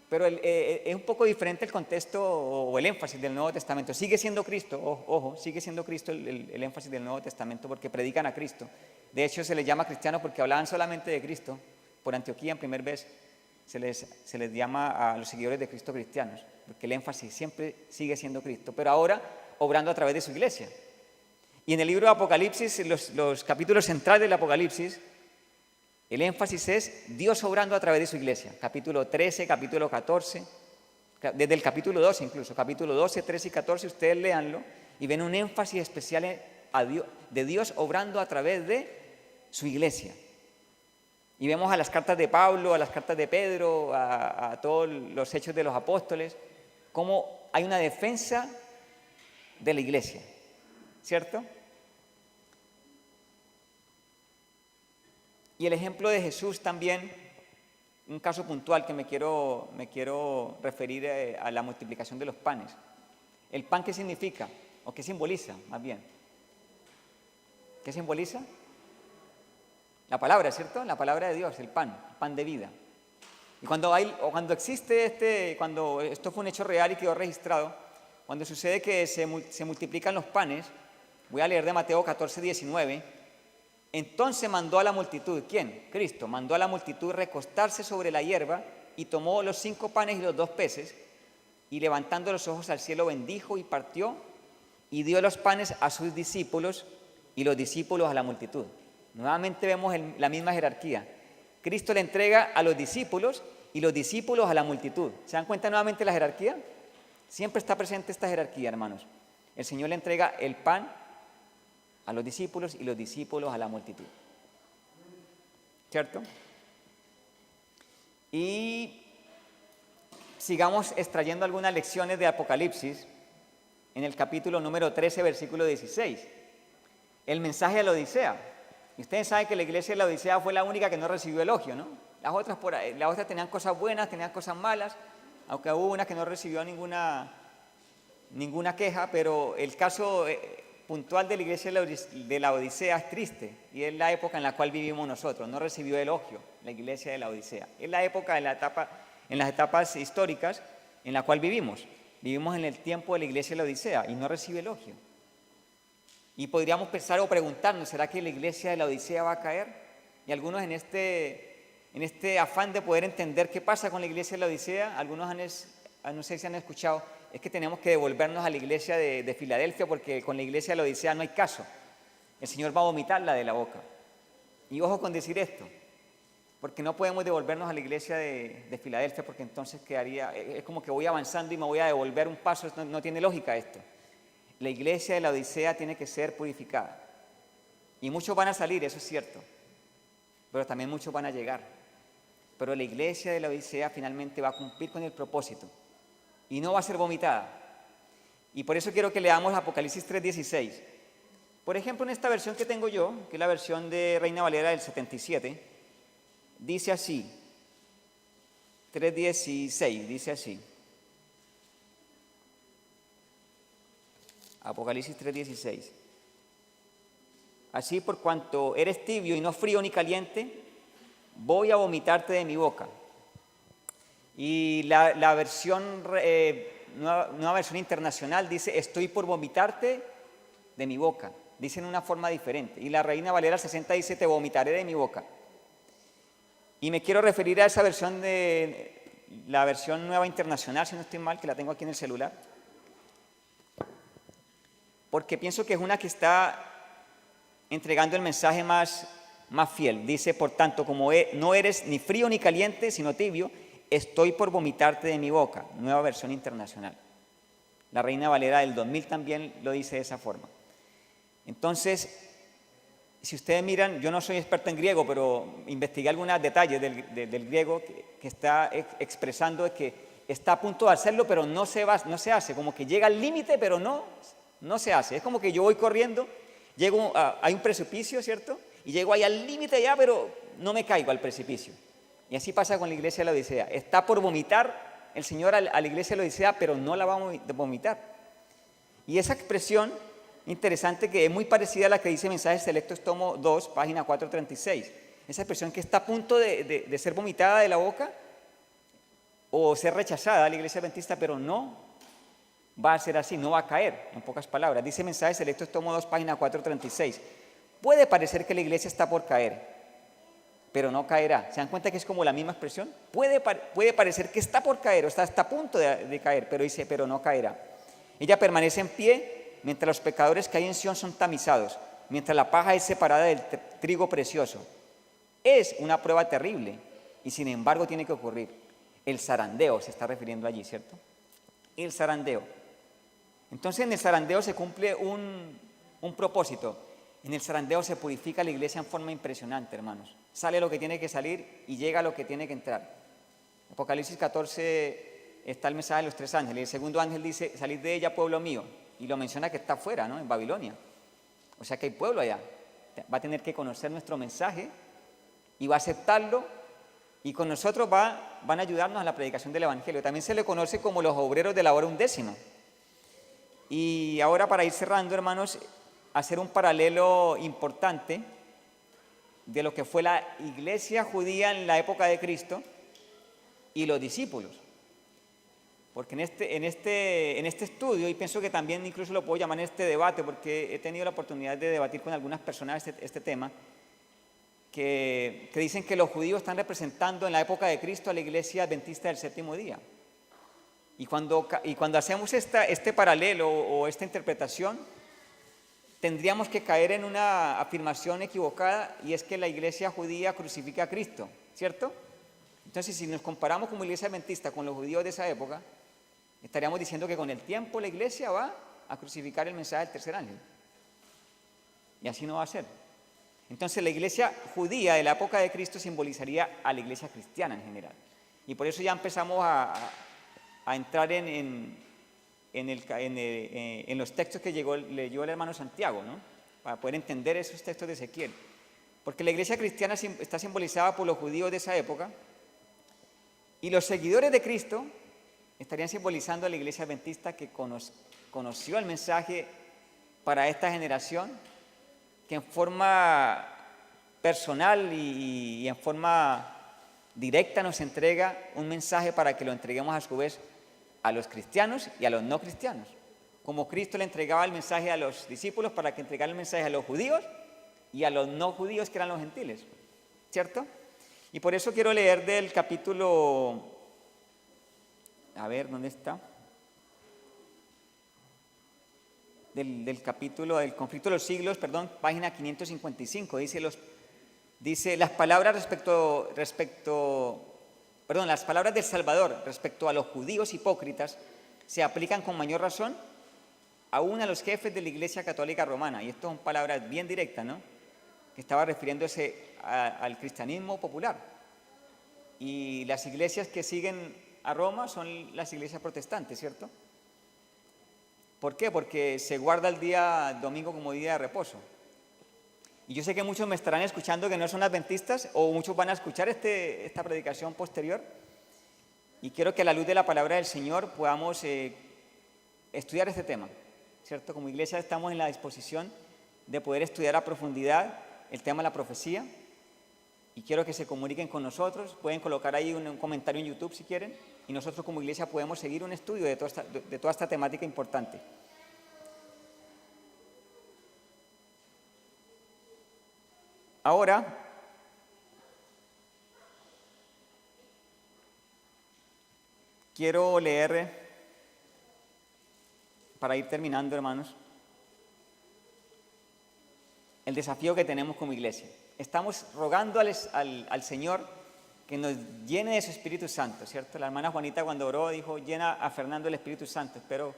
Pero es un poco diferente el contexto o el énfasis del Nuevo Testamento. Sigue siendo Cristo, ojo, sigue siendo Cristo el énfasis del Nuevo Testamento porque predican a Cristo. De hecho, se les llama cristianos porque hablaban solamente de Cristo. Por Antioquía, en primer vez, se les llama a los seguidores de Cristo cristianos, porque el énfasis siempre sigue siendo Cristo, pero ahora obrando a través de su iglesia. Y en el libro de Apocalipsis, los capítulos centrales del Apocalipsis, el énfasis es Dios obrando a través de su iglesia. Capítulo 13, capítulo 14, desde el capítulo 12 incluso, capítulo 12, 13 y 14, ustedes léanlo y ven un énfasis especial de Dios obrando a través de su iglesia. Y vemos a las cartas de Pablo, a las cartas de Pedro, a todos los hechos de los apóstoles, cómo hay una defensa de la iglesia, ¿cierto? Y el ejemplo de Jesús también, un caso puntual que me quiero referir a la multiplicación de los panes. ¿El pan qué significa? ¿O qué simboliza, más bien? ¿Qué simboliza? La palabra, ¿cierto? La palabra de Dios, el pan de vida. Y cuando existe cuando esto fue un hecho real y quedó registrado, cuando sucede que se multiplican los panes, voy a leer de Mateo 14, 19, entonces mandó a la multitud, ¿quién? Cristo, mandó a la multitud recostarse sobre la hierba y tomó los 5 panes y los 2 peces y levantando los ojos al cielo bendijo y partió y dio los panes a sus discípulos y los discípulos a la multitud. Nuevamente vemos la misma jerarquía. Cristo le entrega a los discípulos y los discípulos a la multitud. ¿Se dan cuenta nuevamente la jerarquía? Siempre está presente esta jerarquía, hermanos. El Señor le entrega el pan a los discípulos y los discípulos a la multitud. ¿Cierto? Y sigamos extrayendo algunas lecciones de Apocalipsis en el capítulo número 13, versículo 16. El mensaje de la Odisea. Y ustedes saben que la iglesia de la Odisea fue la única que no recibió elogio, ¿no? Las otras tenían cosas buenas, tenían cosas malas, aunque hubo una que no recibió ninguna queja, pero el caso puntual de la iglesia de la Odisea es triste y es la época en la cual vivimos nosotros. No recibió elogio la iglesia de la Odisea. Es la época en las etapas históricas en la cual vivimos. Vivimos en el tiempo de la iglesia de la Odisea y no recibe elogio. Y podríamos pensar o preguntarnos, ¿será que la iglesia de la Odisea va a caer? Y algunos en este afán de poder entender qué pasa con la iglesia de la Odisea, algunos no sé si han escuchado, es que tenemos que devolvernos a la iglesia de Filadelfia porque con la iglesia de la Odisea no hay caso. El Señor va a vomitarla de la boca. Y ojo con decir esto, porque no podemos devolvernos a la iglesia de Filadelfia porque entonces es como que voy avanzando y me voy a devolver un paso, no tiene lógica esto. La iglesia de la Odisea tiene que ser purificada. Y muchos van a salir, eso es cierto, pero también muchos van a llegar. Pero la iglesia de la Odisea finalmente va a cumplir con el propósito y no va a ser vomitada. Y por eso quiero que leamos Apocalipsis 3:16. Por ejemplo, en esta versión que tengo yo, que es la versión de Reina Valera del 77, dice así, 3:16, dice así. Apocalipsis 3:16. Así por cuanto eres tibio y no frío ni caliente, voy a vomitarte de mi boca. Y la versión, nueva versión internacional dice, estoy por vomitarte de mi boca. Dice en una forma diferente. Y la Reina Valera 60 dice, te vomitaré de mi boca. Y me quiero referir a esa versión la versión nueva internacional, si no estoy mal, que la tengo aquí en el celular. Porque pienso que es una que está entregando el mensaje más fiel. Dice, por tanto, como no eres ni frío ni caliente, sino tibio, estoy por vomitarte de mi boca. Nueva versión internacional. La Reina Valera del 2000 también lo dice de esa forma. Entonces, si ustedes miran, yo no soy experto en griego, pero investigué algunos detalles del griego que está expresando que está a punto de hacerlo, pero no se hace, como que llega al límite, pero no se hace. Es como que yo voy corriendo, hay un precipicio, ¿cierto? Y llego ahí al límite ya, pero no me caigo al precipicio. Y así pasa con la iglesia de la Odisea. Está por vomitar el Señor a la iglesia de la Odisea, pero no la va a vomitar. Y esa expresión interesante, que es muy parecida a la que dice Mensajes Selectos, tomo 2, página 436. Esa expresión que está a punto de ser vomitada de la boca o ser rechazada a la iglesia adventista, pero no va a ser así, no va a caer, en pocas palabras. Dice Mensajes Selectos, tomo 2, página 436. Puede parecer que la iglesia está por caer, pero no caerá. ¿Se dan cuenta que es como la misma expresión? Puede parecer que está por caer o está a punto de caer, pero dice, pero no caerá. Ella permanece en pie mientras los pecadores que hay en Sión son tamizados, mientras la paja es separada del trigo precioso. Es una prueba terrible y sin embargo tiene que ocurrir. El zarandeo se está refiriendo allí, ¿cierto? El zarandeo. Entonces en el zarandeo se cumple un propósito. En el zarandeo se purifica la iglesia en forma impresionante, hermanos. Sale lo que tiene que salir y llega lo que tiene que entrar. Apocalipsis 14 está el mensaje de los 3 ángeles. El segundo ángel dice, salid de ella, pueblo mío. Y lo menciona que está afuera, ¿no? En Babilonia. O sea que hay pueblo allá. Va a tener que conocer nuestro mensaje y va a aceptarlo. Y con nosotros van a ayudarnos a la predicación del evangelio. También se le conoce como los obreros de la hora undécima. Y ahora, para ir cerrando, hermanos, hacer un paralelo importante de lo que fue la iglesia judía en la época de Cristo y los discípulos. Porque en este estudio, y pienso que también incluso lo puedo llamar en este debate, porque he tenido la oportunidad de debatir con algunas personas este tema, que dicen que los judíos están representando en la época de Cristo a la iglesia adventista del séptimo día. Y cuando hacemos este paralelo o esta interpretación, tendríamos que caer en una afirmación equivocada, y es que la iglesia judía crucifica a Cristo, ¿cierto? Entonces, si nos comparamos como iglesia adventista con los judíos de esa época, estaríamos diciendo que con el tiempo la iglesia va a crucificar el mensaje del tercer ángel. Y así no va a ser. Entonces, la iglesia judía de la época de Cristo simbolizaría a la iglesia cristiana en general. Y por eso ya empezamos a entrar en los textos que leyó el hermano Santiago, ¿no? Para poder entender esos textos de Ezequiel. Porque la iglesia cristiana está simbolizada por los judíos de esa época, y los seguidores de Cristo estarían simbolizando a la iglesia adventista que conoció el mensaje para esta generación, que en forma personal y en forma directa nos entrega un mensaje para que lo entreguemos a su vez a los cristianos y a los no cristianos. Como Cristo le entregaba el mensaje a los discípulos para que entregaran el mensaje a los judíos y a los no judíos, que eran los gentiles, ¿cierto? Y por eso quiero leer del capítulo, a ver, ¿dónde está? Del capítulo del conflicto de los siglos, perdón, página 555, dice las palabras las palabras del Salvador respecto a los judíos hipócritas se aplican con mayor razón aún a los jefes de la Iglesia Católica Romana. Y esto son palabras bien directas, ¿no? Que estaba refiriéndose al cristianismo popular. Y las iglesias que siguen a Roma son las iglesias protestantes, ¿cierto? ¿Por qué? Porque se guarda el día domingo como día de reposo. Y yo sé que muchos me estarán escuchando que no son adventistas, o muchos van a escuchar esta predicación posterior. Y quiero que a la luz de la palabra del Señor podamos estudiar este tema, ¿cierto? Como iglesia estamos en la disposición de poder estudiar a profundidad el tema de la profecía. Y quiero que se comuniquen con nosotros. Pueden colocar ahí un comentario en YouTube si quieren. Y nosotros como iglesia podemos seguir un estudio de toda esta temática importante. Ahora, quiero leer, para ir terminando, hermanos, el desafío que tenemos como iglesia. Estamos rogando al Señor que nos llene de su Espíritu Santo, ¿cierto? La hermana Juanita, cuando oró, dijo, llena a Fernando del Espíritu Santo. Espero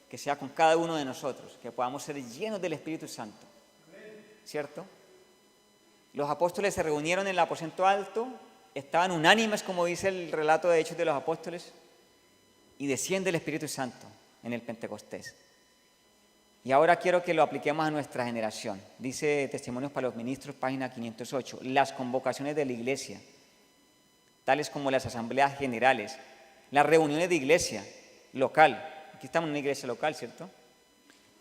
que sea con cada uno de nosotros, que podamos ser llenos del Espíritu Santo, ¿cierto? Los apóstoles se reunieron en el aposento alto, estaban unánimes, como dice el relato de Hechos de los Apóstoles, y desciende el Espíritu Santo en el Pentecostés. Y ahora quiero que lo apliquemos a nuestra generación. Dice Testimonios para los Ministros, página 508. Las convocaciones de la iglesia, tales como las asambleas generales, las reuniones de iglesia local. Aquí estamos en una iglesia local, ¿cierto?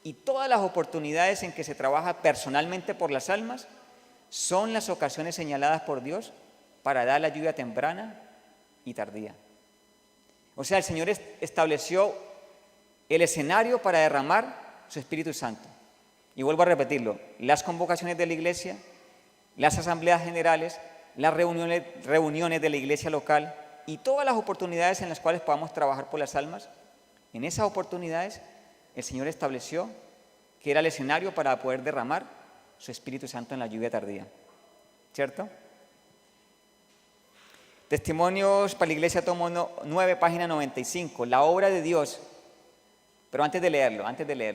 Y todas las oportunidades en que se trabaja personalmente por las almas son las ocasiones señaladas por Dios para dar la ayuda temprana y tardía. O sea, el Señor estableció el escenario para derramar su Espíritu Santo. Y vuelvo a repetirlo, las convocaciones de la iglesia, las asambleas generales, las reuniones de la iglesia local y todas las oportunidades en las cuales podamos trabajar por las almas, en esas oportunidades el Señor estableció que era el escenario para poder derramar su Espíritu Santo en la lluvia tardía. ¿Cierto? Testimonios para la Iglesia, tomo 9, página 95. La obra de Dios. Pero antes de leerlo,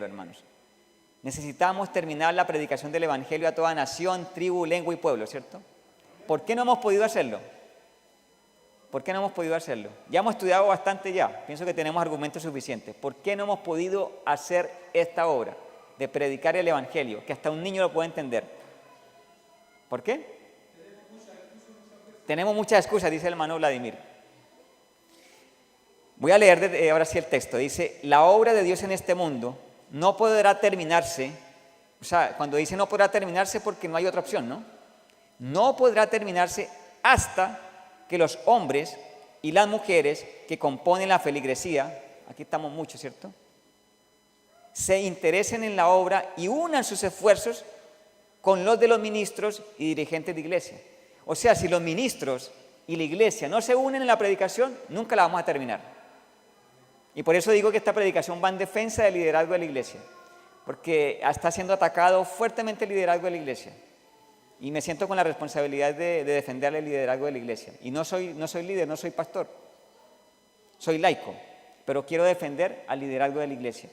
hermanos, necesitamos terminar la predicación del Evangelio a toda nación, tribu, lengua y pueblo, ¿cierto? ¿Por qué no hemos podido hacerlo? ¿Por qué no hemos podido hacerlo? Ya hemos estudiado bastante ya, pienso que tenemos argumentos suficientes. ¿Por qué no hemos podido hacer esta obra de predicar el Evangelio, que hasta un niño lo puede entender? ¿Por qué? Tenemos muchas excusas, dice el hermano Vladimir. Voy a leer ahora sí el texto. Dice, la obra de Dios en este mundo no podrá terminarse, o sea, cuando dice no podrá terminarse porque no hay otra opción, ¿no? No podrá terminarse hasta que los hombres y las mujeres que componen la feligresía, aquí estamos muchos, ¿cierto?, se interesen en la obra y unan sus esfuerzos con los de los ministros y dirigentes de iglesia. O sea, si los ministros y la iglesia no se unen en la predicación, nunca la vamos a terminar. Y por eso digo que esta predicación va en defensa del liderazgo de la iglesia, porque está siendo atacado fuertemente el liderazgo de la iglesia. Y me siento con la responsabilidad de defender el liderazgo de la iglesia. Y no soy líder, no soy pastor, soy laico, pero quiero defender al liderazgo de la iglesia.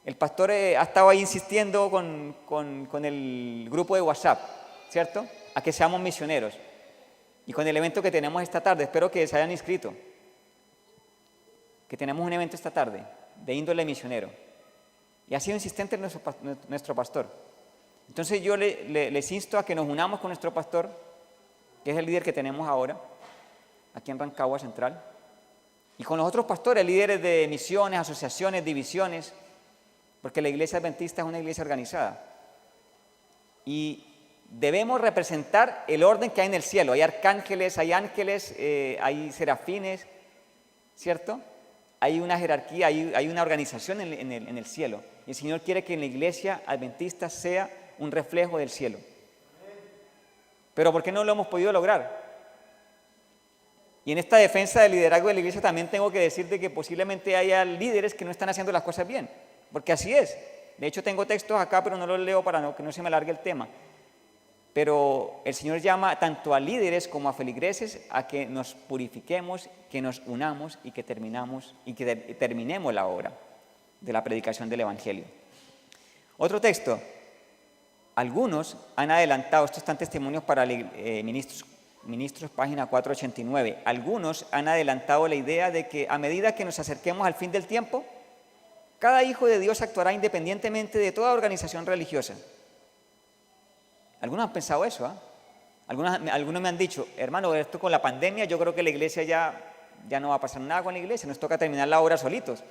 El pastor ha estado ahí insistiendo con el grupo de WhatsApp, ¿cierto?, a que seamos misioneros. Y con el evento que tenemos esta tarde, espero que se hayan inscrito, que tenemos un evento esta tarde de índole misionero. Y ha sido insistente nuestro pastor. Entonces yo les insto a que nos unamos con nuestro pastor, que es el líder que tenemos ahora, aquí en Rancagua Central, y con los otros pastores, líderes de misiones, asociaciones, divisiones, porque la iglesia adventista es una iglesia organizada. Y debemos representar el orden que hay en el cielo. Hay arcángeles, hay ángeles, hay serafines, ¿cierto? Hay una jerarquía, hay una organización en el cielo. Y el Señor quiere que en la iglesia adventista sea un reflejo del cielo. Pero ¿por qué no lo hemos podido lograr? Y en esta defensa del liderazgo de la iglesia también tengo que decirte que posiblemente haya líderes que no están haciendo las cosas bien, porque así es. De hecho tengo textos acá, pero no los leo para que no se me alargue el tema. Pero el Señor llama tanto a líderes como a feligreses a que nos purifiquemos, que nos unamos y que terminemos la obra de la predicación del Evangelio. Otro texto. Algunos han adelantado, estos están testimonios para ministros, página 489. Algunos han adelantado la idea de que a medida que nos acerquemos al fin del tiempo, cada hijo de Dios actuará independientemente de toda organización religiosa. Algunos han pensado eso, ¿eh? Algunos me han dicho, hermano, esto con la pandemia, yo creo que la iglesia ya no va a pasar nada con la iglesia, nos toca terminar la obra solitos.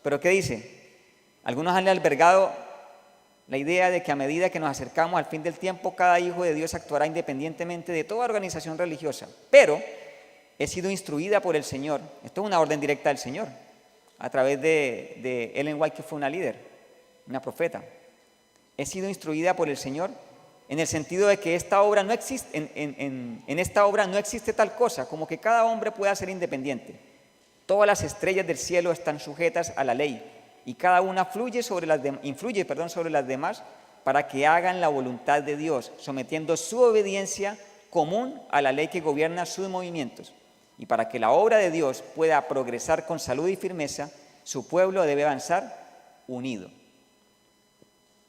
¿Pero qué dice? Algunos han albergado la idea de que a medida que nos acercamos al fin del tiempo, cada hijo de Dios actuará independientemente de toda organización religiosa. Pero he sido instruida por el Señor, esto es una orden directa del Señor, a través de Ellen White, que fue una líder, una profeta. He sido instruida por el Señor en el sentido de que esta obra no existe, en esta obra no existe tal cosa como que cada hombre pueda ser independiente. Todas las estrellas del cielo están sujetas a la ley y cada una influye sobre las demás para que hagan la voluntad de Dios, sometiendo su obediencia común a la ley que gobierna sus movimientos. Y para que la obra de Dios pueda progresar con salud y firmeza, su pueblo debe avanzar unido.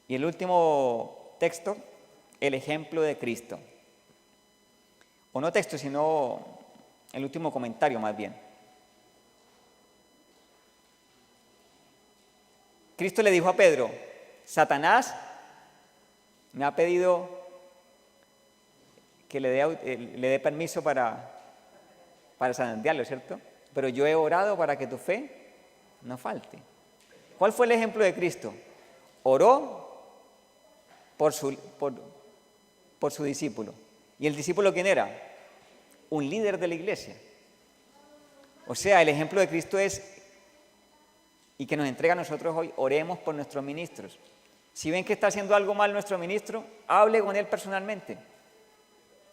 Y el último texto, el ejemplo de Cristo. O no texto, sino el último comentario más bien. Cristo le dijo a Pedro, Satanás me ha pedido que le dé permiso para zarandearlo, ¿cierto? Pero yo he orado para que tu fe no falte. ¿Cuál fue el ejemplo de Cristo? Oró por su discípulo. ¿Y el discípulo quién era? Un líder de la iglesia. O sea, el ejemplo de Cristo es, y que nos entrega a nosotros hoy, oremos por nuestros ministros. Si ven que está haciendo algo mal nuestro ministro, hable con él personalmente,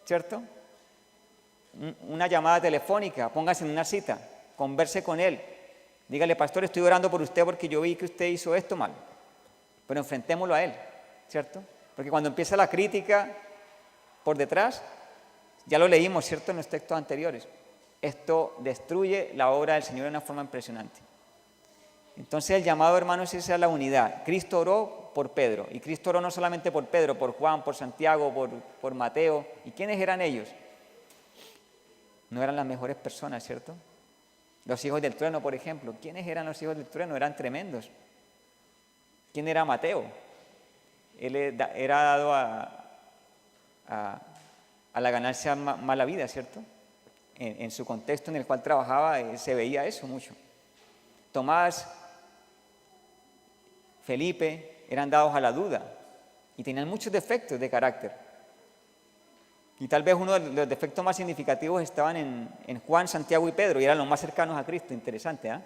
¿cierto? Una llamada telefónica, póngase en una cita, converse con él. Dígale, pastor, estoy orando por usted porque yo vi que usted hizo esto mal. Pero enfrentémoslo a él, ¿cierto? Porque cuando empieza la crítica por detrás, ya lo leímos, ¿cierto?, en los textos anteriores. Esto destruye la obra del Señor de una forma impresionante. Entonces el llamado, hermanos, es a la unidad. Cristo oró por Pedro, y Cristo oró no solamente por Pedro, por Juan, por Santiago, por Mateo. ¿Y quiénes eran ellos? No eran las mejores personas, ¿cierto? Los hijos del trueno, por ejemplo. ¿Quiénes eran los hijos del trueno? Eran tremendos. ¿Quién era Mateo? Él era dado a la ganancia mala vida, ¿cierto? En su contexto en el cual trabajaba se veía eso mucho. Tomás, Felipe eran dados a la duda y tenían muchos defectos de carácter. Y tal vez uno de los defectos más significativos estaban en Juan, Santiago y Pedro, y eran los más cercanos a Cristo. Interesante, ¿ah?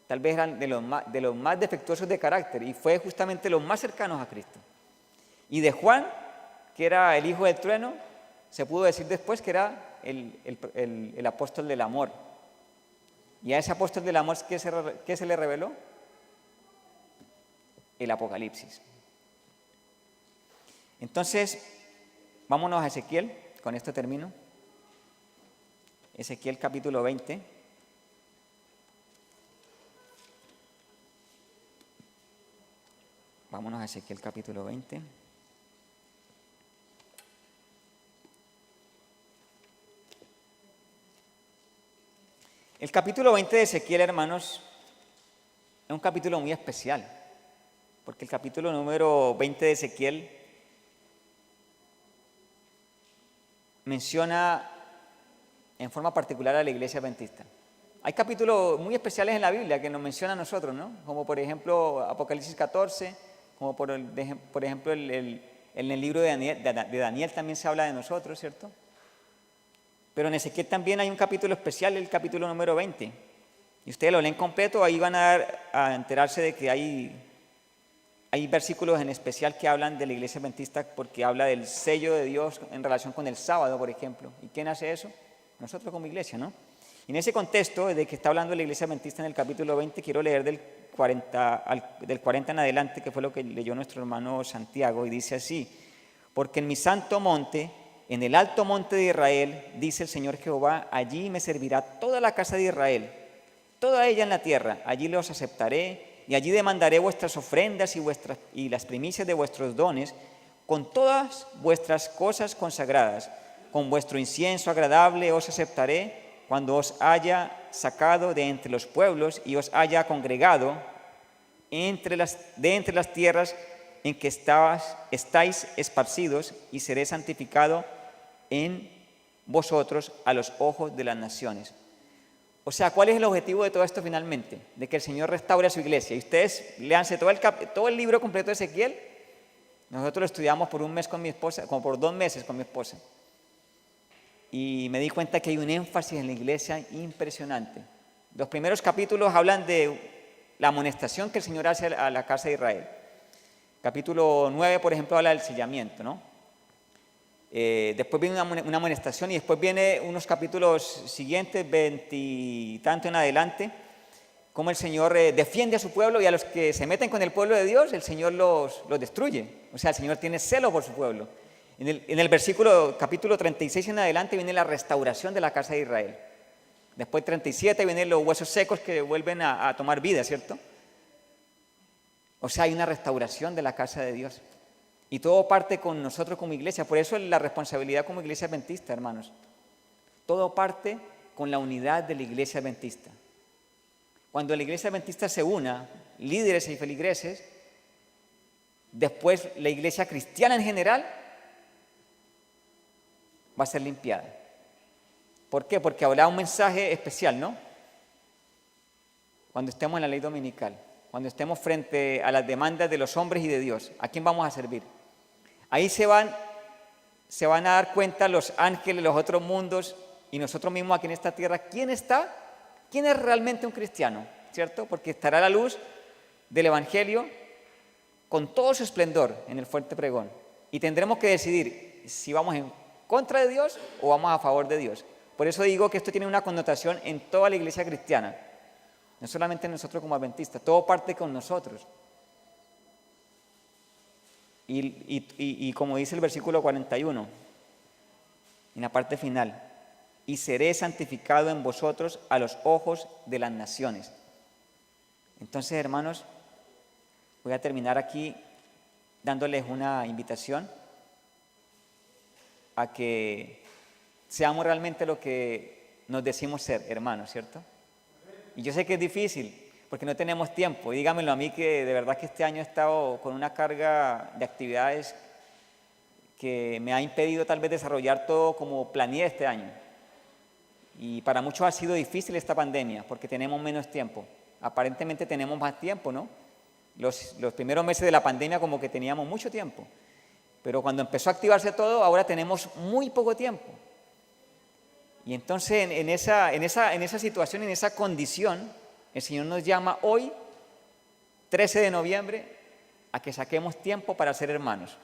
Tal vez eran de los más defectuosos de carácter, y fue justamente los más cercanos a Cristo. Y de Juan, que era el hijo del trueno, se pudo decir después que era el apóstol del amor. Y a ese apóstol del amor, ¿qué se le reveló? El Apocalipsis. Entonces, vámonos a Ezequiel, con esto termino. Ezequiel capítulo 20. Vámonos a Ezequiel capítulo 20. El capítulo 20 de Ezequiel, hermanos, es un capítulo muy especial, porque el capítulo número 20 de Ezequiel menciona en forma particular a la iglesia adventista. Hay capítulos muy especiales en la Biblia que nos mencionan a nosotros, ¿no? Como por ejemplo Apocalipsis 14, como por ejemplo en el libro de Daniel también se habla de nosotros, ¿cierto? Pero en Ezequiel también hay un capítulo especial, el capítulo número 20. Y ustedes lo leen completo, ahí van a enterarse de que hay versículos en especial que hablan de la iglesia adventista, porque habla del sello de Dios en relación con el sábado, por ejemplo. ¿Y quién hace eso? Nosotros como iglesia, ¿no? Y en ese contexto, de que está hablando de la iglesia adventista en el capítulo 20, quiero leer del 40 en adelante, que fue lo que leyó nuestro hermano Santiago, y dice así: porque en mi santo monte, en el alto monte de Israel, dice el Señor Jehová, allí me servirá toda la casa de Israel, toda ella en la tierra, allí los aceptaré, y allí demandaré vuestras ofrendas y las primicias de vuestros dones, con todas vuestras cosas consagradas, con vuestro incienso agradable os aceptaré, cuando os haya sacado de entre los pueblos y os haya congregado de entre las tierras en que estáis esparcidos, y seré santificado en vosotros a los ojos de las naciones. O sea, ¿cuál es el objetivo de todo esto finalmente? De que el Señor restaure a su iglesia. Y ustedes léanse todo el libro completo de Ezequiel. Nosotros lo estudiamos por un mes con mi esposa, como por 2 meses con mi esposa. Y me di cuenta que hay un énfasis en la iglesia impresionante. Los primeros capítulos hablan de la amonestación que el Señor hace a la casa de Israel. Capítulo 9, por ejemplo, habla del sellamiento, ¿no? Después viene una amonestación, y después viene unos capítulos siguientes, 20 y tanto en adelante, cómo el Señor defiende a su pueblo, y a los que se meten con el pueblo de Dios, el Señor los destruye. O sea, el Señor tiene celo por su pueblo. En el capítulo 36 en adelante viene la restauración de la casa de Israel. Después 37 vienen los huesos secos que vuelven a tomar vida, ¿cierto? O sea, hay una restauración de la casa de Dios. Y todo parte con nosotros como iglesia. Por eso la responsabilidad como iglesia adventista, hermanos. Todo parte con la unidad de la iglesia adventista. Cuando la iglesia adventista se una, líderes y feligreses, después la iglesia cristiana en general va a ser limpiada. ¿Por qué? Porque habrá un mensaje especial, ¿no? Cuando estemos en la ley dominical, cuando estemos frente a las demandas de los hombres y de Dios, ¿a quién vamos a servir? Ahí se van a dar cuenta los ángeles, los otros mundos y nosotros mismos aquí en esta tierra, ¿quién es realmente un cristiano? ¿Cierto? Porque estará la luz del Evangelio con todo su esplendor en el fuerte pregón. Y tendremos que decidir si vamos en contra de Dios o vamos a favor de Dios. Por eso digo que esto tiene una connotación en toda la iglesia cristiana. No solamente nosotros como adventistas, todo parte con nosotros. Y como dice el versículo 41, en la parte final, y seré santificado en vosotros a los ojos de las naciones. Entonces, hermanos, voy a terminar aquí dándoles una invitación a que seamos realmente lo que nos decimos ser, hermanos, ¿cierto? Y yo sé que es difícil, porque no tenemos tiempo. Y dígamelo a mí que de verdad que este año he estado con una carga de actividades que me ha impedido tal vez desarrollar todo como planeé este año. Y para muchos ha sido difícil esta pandemia, porque tenemos menos tiempo. Aparentemente tenemos más tiempo, ¿no? Los primeros meses de la pandemia como que teníamos mucho tiempo. Pero cuando empezó a activarse todo, ahora tenemos muy poco tiempo. Y entonces en esa situación, en esa condición, el Señor nos llama hoy, 13 de noviembre, a que saquemos tiempo para ser hermanos.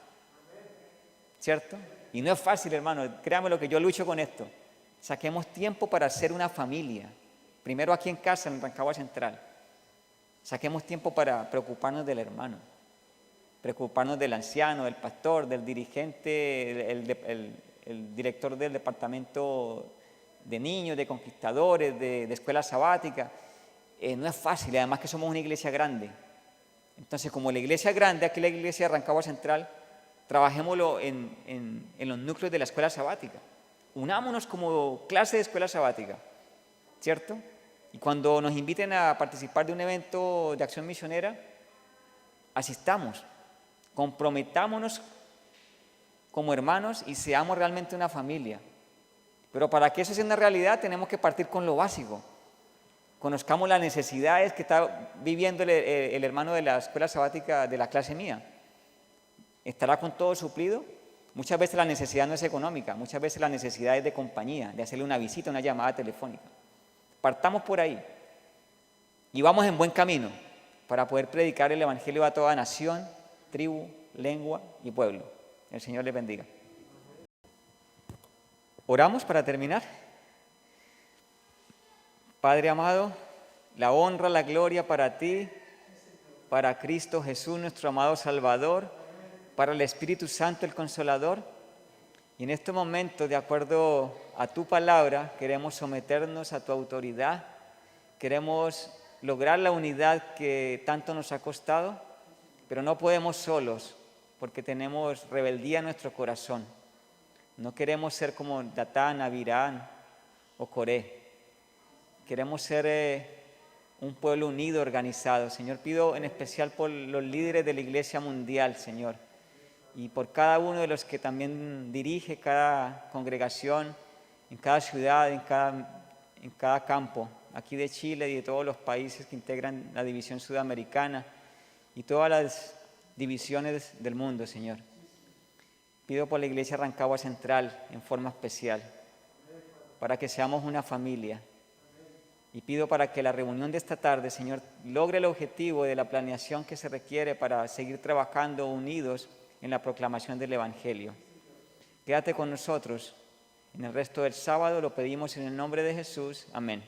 ¿Cierto? Y no es fácil, hermano, créanme lo que yo lucho con esto. Saquemos tiempo para ser una familia. Primero aquí en casa, en Rancagua Central. Saquemos tiempo para preocuparnos del hermano, preocuparnos del anciano, del pastor, del dirigente, el director del departamento de niños, de conquistadores, de escuela sabática. No es fácil, además que somos una iglesia grande. Entonces, como la iglesia es grande, aquí la iglesia de Rancagua Central, trabajémoslo en los núcleos de la escuela sabática. Unámonos como clase de escuela sabática, ¿cierto? Y cuando nos inviten a participar de un evento de acción misionera, asistamos, comprometámonos como hermanos y seamos realmente una familia. Pero para que eso sea una realidad tenemos que partir con lo básico. Conozcamos las necesidades que está viviendo el hermano de la escuela sabática de la clase mía. ¿Estará con todo suplido? Muchas veces la necesidad no es económica, muchas veces la necesidad es de compañía, de hacerle una visita, una llamada telefónica. Partamos por ahí y vamos en buen camino para poder predicar el Evangelio a toda nación, tribu, lengua y pueblo. El Señor les bendiga. Oramos para terminar. Padre amado, la honra, la gloria para ti, para Cristo Jesús, nuestro amado Salvador, para el Espíritu Santo, el Consolador. Y en este momento, de acuerdo a tu palabra, queremos someternos a tu autoridad, queremos lograr la unidad que tanto nos ha costado, pero no podemos solos, porque tenemos rebeldía en nuestro corazón. No queremos ser como Datán, Abirán o Coré. Queremos ser un pueblo unido, organizado. Señor, pido en especial por los líderes de la Iglesia Mundial, Señor, y por cada uno de los que también dirige cada congregación, en cada ciudad, en cada campo, aquí de Chile y de todos los países que integran la división sudamericana y todas las divisiones del mundo, Señor. Pido por la Iglesia Rancagua Central en forma especial, para que seamos una familia. Y pido para que la reunión de esta tarde, Señor, logre el objetivo de la planeación que se requiere para seguir trabajando unidos en la proclamación del Evangelio. Quédate con nosotros. En el resto del sábado lo pedimos en el nombre de Jesús. Amén.